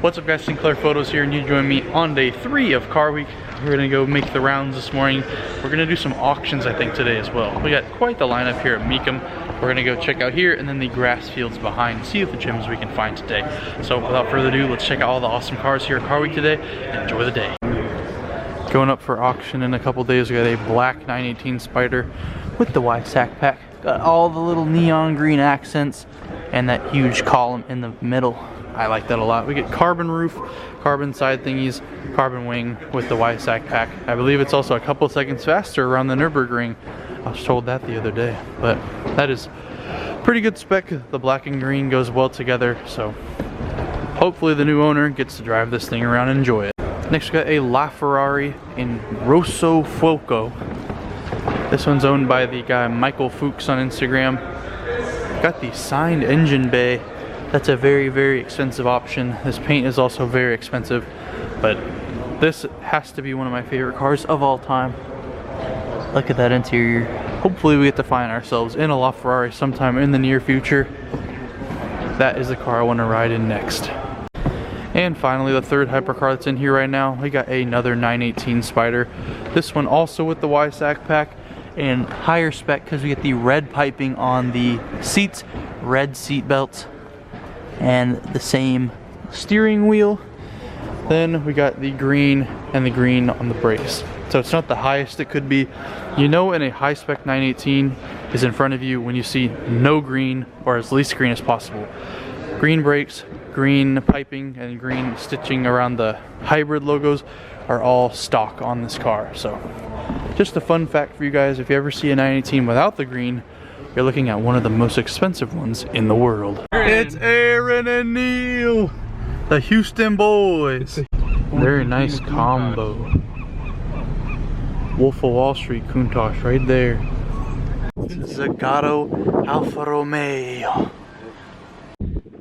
What's up guys, Sinclair Photos here, and you join me on day 3 of Car Week. We're gonna go make the rounds this morning. We're gonna do some auctions I think today as well. We got quite the lineup here at Mecum. We're gonna go check out here and then the grass fields behind, see what the gyms we can find today. So without further ado, let's check out all the awesome cars here at Car Week today and enjoy the day. Going up for auction in a couple days, we got a black 918 Spider with the Y-Sack pack. Got all the little neon green accents and that huge column in the middle. I like that a lot. We get carbon roof, carbon side thingies, carbon wing with the Y-Sack pack. I believe it's also a couple seconds faster around the Nürburgring. I was told that the other day, but that is pretty good spec. The black and green goes well together, so hopefully the new owner gets to drive this thing around and enjoy it. Next we got a LaFerrari in Rosso Fuoco. This one's owned by the guy Michael Fuchs on Instagram. Got the signed engine bay. That's a very, very expensive option. This paint is also very expensive, but this has to be one of my favorite cars of all time. Look at that interior. Hopefully we get to find ourselves in a LaFerrari sometime in the near future. That is the car I want to ride in next. And finally, the third hypercar that's in here right now, we got another 918 Spider. This one also with the Y-Sack pack and higher spec because we get the red piping on the seats, red seat belts, and the same steering wheel. Then we got the green and the green on the brakes. So it's not the highest it could be. You know, in a high spec 918 is in front of you when you see no green or as least green as possible. Green brakes, green piping, and green stitching around the hybrid logos are all stock on this car. So just a fun fact for you guys, if you ever see a 918 without the green, you're looking at one of the most expensive ones in the world. It's Aaron and Neil, the Houston boys. Very nice combo. Wolf of Wall Street Countach right there. Zagato Alfa Romeo.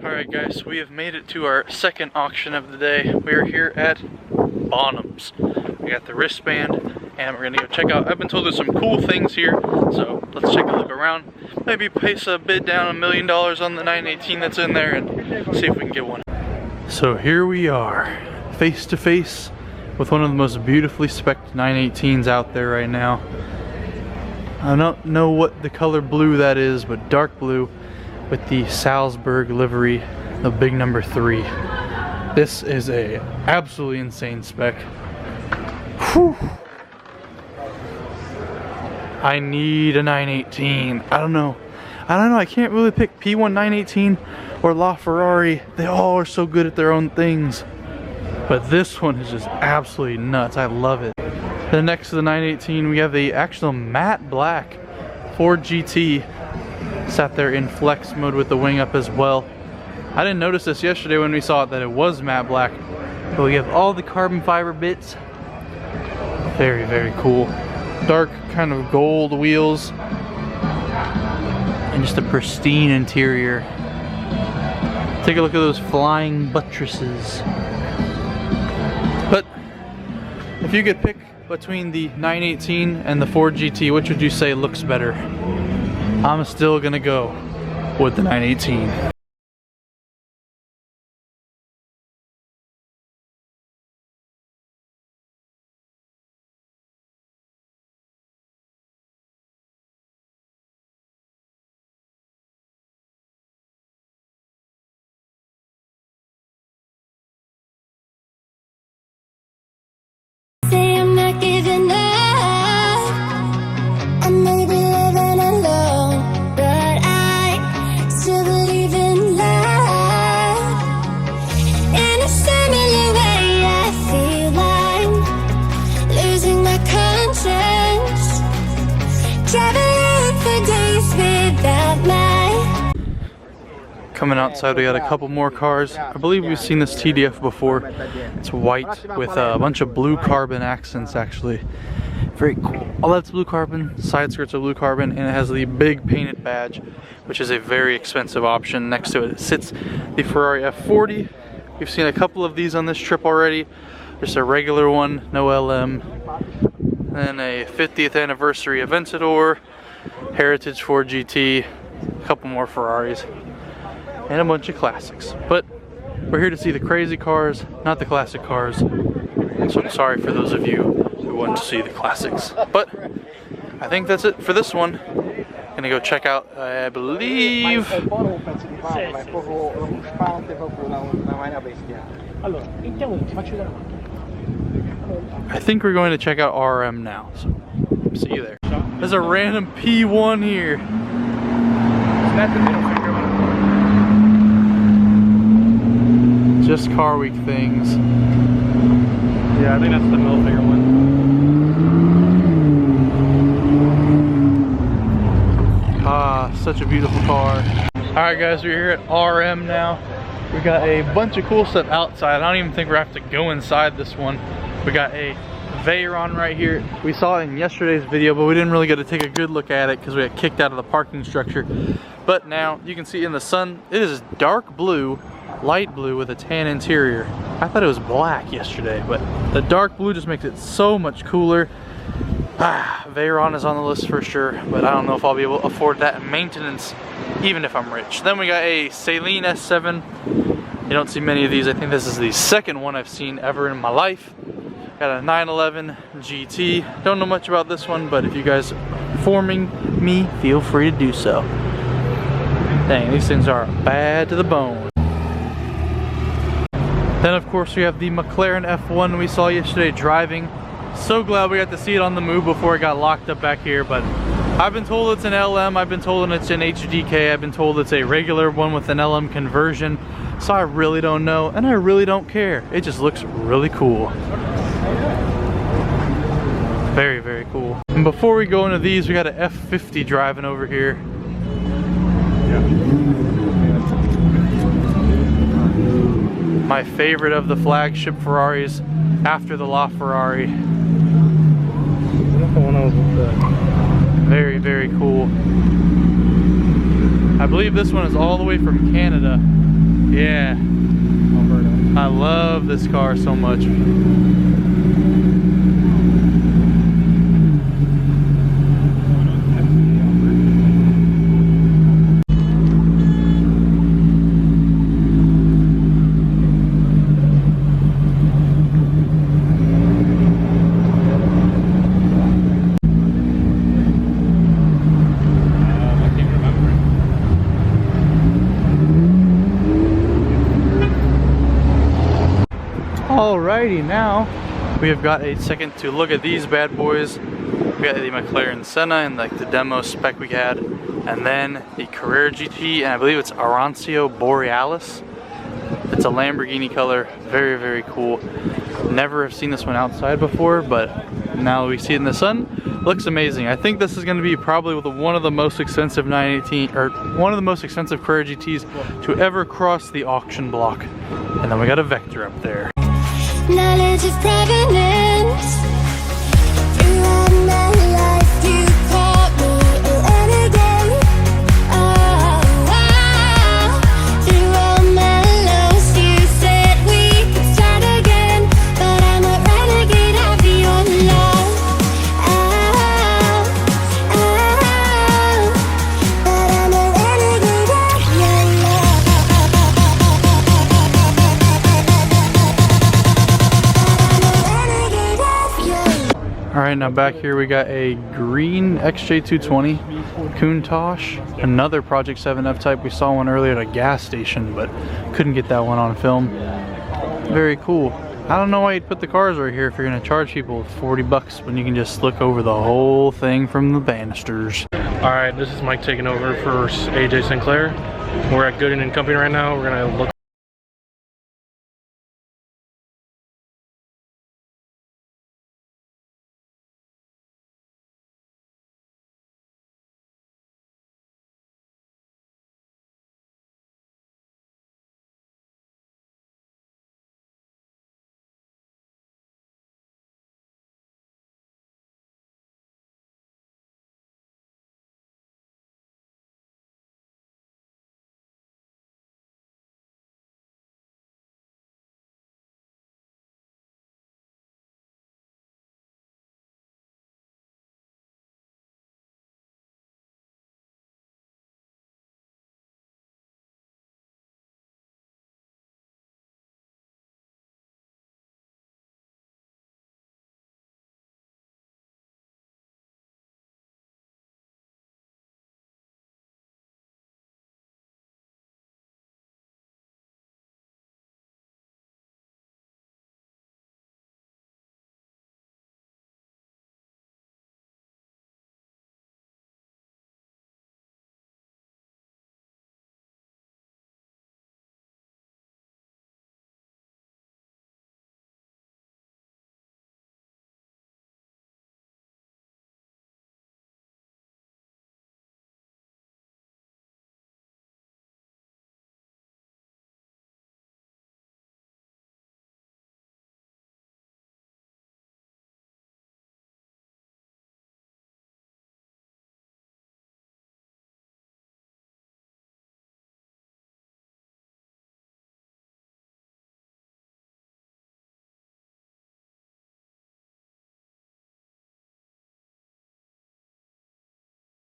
Alright guys, we have made it to our second auction of the day. We are here at Bonham's. We got the wristband and we're gonna go check out. I've been told there's some cool things here, so let's take a look around. Maybe place a bid down $1 million on the 918 that's in there and see if we can get one. So here we are, face to face with one of the most beautifully spec'd 918s out there right now. I don't know what the color blue that is, but dark blue with the Salzburg livery, the big number 3. This is a absolutely insane spec. Whew. I need a 918. I don't know. I can't really pick P1 918 or LaFerrari. They all are so good at their own things. But this one is just absolutely nuts. I love it. Then next to the 918, we have the actual matte black Ford GT. Sat there in flex mode with the wing up as well. I didn't notice this yesterday when we saw it that it was matte black. But we have all the carbon fiber bits. Very, very cool. Dark kind of gold wheels and just a pristine interior. Take a look at those flying buttresses. But if you could pick between the 918 and the Ford GT, which would you say looks better? I'm still gonna go with the 918. Coming outside, we got a couple more cars. I believe we've seen this TDF before. It's white with a bunch of blue carbon accents actually. Very cool. All that's blue carbon, side skirts are blue carbon, and it has the big painted badge, which is a very expensive option. Next to it sits the Ferrari F40. We've seen a couple of these on this trip already. Just a regular one, no LM. Then a 50th anniversary Aventador, Heritage Ford GT, a couple more Ferraris, and a bunch of classics. But We're here to see the crazy cars, not the classic cars. So I'm sorry for those of you who want to see the classics. But I think that's it for this one. Gonna go check out, I believe... I think we're going to check out RM now. So see you there. There's a random P1 here. Isn't that the middle finger one? Just car week things. Yeah, I think that's the middle finger one. Ah, such a beautiful car. Alright guys, we're here at RM now. We got a bunch of cool stuff outside. I don't even think we have to go inside this one. We got a Veyron right here. We saw it in yesterday's video, but we didn't really get to take a good look at it because we got kicked out of the parking structure. But now you can see in the sun, it is dark blue, light blue with a tan interior. I thought it was black yesterday, but the dark blue just makes it so much cooler. Veyron is on the list for sure, but I don't know if I'll be able to afford that maintenance even if I'm rich. Then we got a Saleen S7. You don't see many of these. I think this is the second one I've seen ever in my life. Got a 911 GT. Don't know much about this one, but if you guys are informing me, feel free to do so. Dang, these things are bad to the bone. Then of course we have the Mclaren F1 we saw yesterday driving. So glad we got to see it on the move before it got locked up back here, but I've been told it's an LM, I've been told it's an HDK, I've been told it's a regular one with an LM conversion, so I really don't know, and I really don't care. It just looks really cool. Very, very cool. And before we go into these, we got an F50 driving over here. My favorite of the flagship Ferraris after the LaFerrari. Not the one I was with. Very, very cool. I believe this one is all the way from Canada. Yeah. Alberta. I love this car so much. Alrighty, now we have got a second to look at these bad boys. We got the McLaren Senna and like the demo spec we had, and then the Carrera GT, and I believe it's Arancio Borealis. It's a Lamborghini color, very, very cool. Never have seen this one outside before, but now we see it in the sun. Looks amazing. I think this is going to be probably one of the most expensive 918 or one of the most expensive Carrera GTs to ever cross the auction block. And then we got a Vector up there. Knowledge of provenance. Throughout my life, you taught me a renegade. Oh, wow. Through all my lows, you said we could start again, but I'm a renegade of your love. Oh, but I'm a renegade of your love. Alright, now back here we got a green XJ220 Countach, another Project 7 F-Type. We saw one earlier at a gas station, but couldn't get that one on film. Very cool. I don't know why you'd put the cars right here if you're going to charge people 40 bucks when you can just look over the whole thing from the banisters. Alright, this is Mike taking over for AJ Sinclair. We're at Gooden & Company right now. We're going to look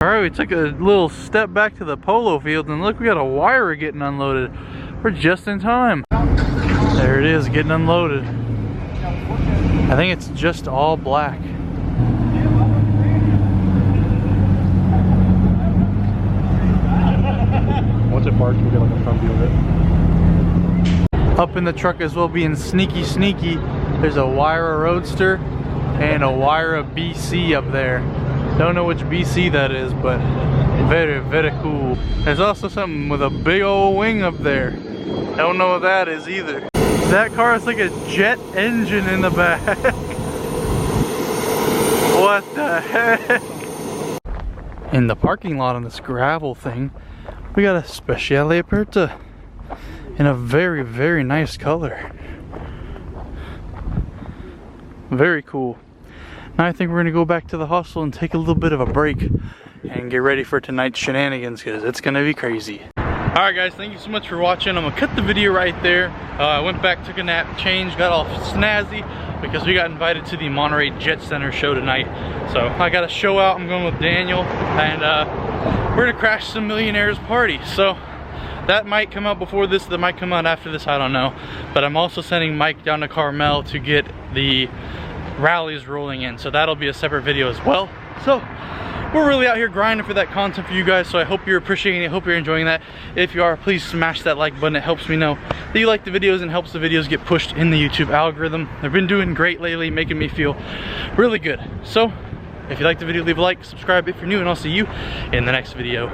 All right, we took a little step back to the Polo Field, and look, we got a wire getting unloaded. We're just in time. There it is, getting unloaded. I think it's just all black. Once it parks, we'll get like a front view of it. Up in the truck as well, being sneaky, there's a Wyra Roadster and a Wyra BC up there. Don't know which BC that is, but very, very cool. There's also something with a big old wing up there. Don't know what that is either. That car is like a jet engine in the back. What the heck? In the parking lot on this gravel thing, we got a Speciale Aperta in a very, very nice color. Very cool. Now I think we're gonna go back to the hostel and take a little bit of a break and get ready for tonight's shenanigans, because it's gonna be crazy. Alright guys, thank you so much for watching. I'm gonna cut the video right there. I went back, took a nap, changed, got all snazzy because we got invited to the Monterey Jet Center show tonight. So I got a show out. I'm going with Daniel, and we're gonna crash some millionaires party. So that might come out before this, that might come out after this, I don't know. But I'm also sending Mike down to Carmel to get the rallies rolling in, so that'll be a separate video as well. So we're really out here grinding for that content for you guys, so I hope you're appreciating it, hope you're enjoying that. If you are, please smash that like button. It helps me know that you like the videos and helps the videos get pushed in the YouTube algorithm. They've been doing great lately, making me feel really good. So if you like the video, leave a like, subscribe if you're new, and I'll see you in the next video.